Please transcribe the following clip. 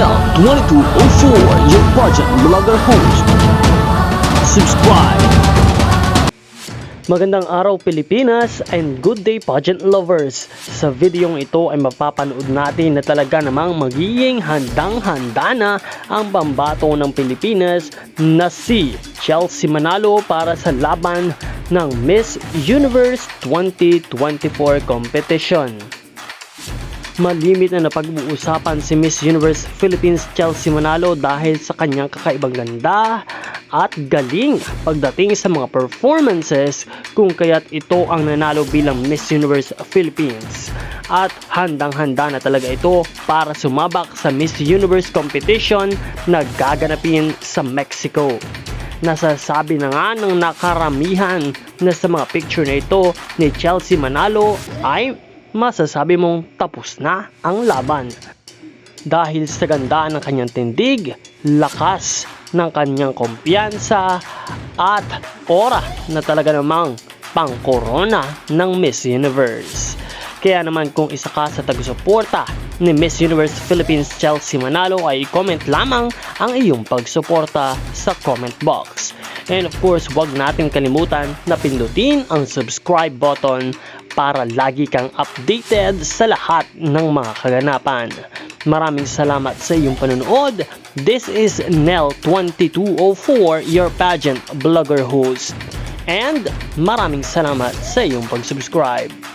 Nel 2204, your pageant vlogger host. Subscribe. Magandang araw Pilipinas and good day pageant lovers. Sa videong ito ay mapapanood natin na talaga namang magiging handang-handa na ang pambato ng Pilipinas na si Chelsea Manalo para sa laban ng Miss Universe 2024 competition. Malimit na napag-uusapan si Miss Universe Philippines Chelsea Manalo dahil sa kanyang kakaibang ganda at galing pagdating sa mga performances, kung kaya't ito ang nanalo bilang Miss Universe Philippines. At handang-handa na talaga ito para sumabak sa Miss Universe competition na gaganapin sa Mexico. Nasasabi na nga ng nakaramihan na sa mga picture na ito ni Chelsea Manalo ay masasabi mong tapos na ang laban. Dahil sa ganda ng kanyang tindig, lakas ng kanyang kumpiyansa at aura na talaga namang pang-corona ng Miss Universe. Kaya naman kung isa ka sa taga-suporta ni Miss Universe Philippines Chelsea Manalo ay i-comment lamang ang iyong pagsuporta sa comment box. And of course, huwag natin kalimutan na pindutin ang subscribe button para lagi kang updated sa lahat ng mga kaganapan. Maraming salamat sa iyong panonood. This is Nel 2204, your pageant vlogger host. And maraming salamat sa iyong pag-subscribe.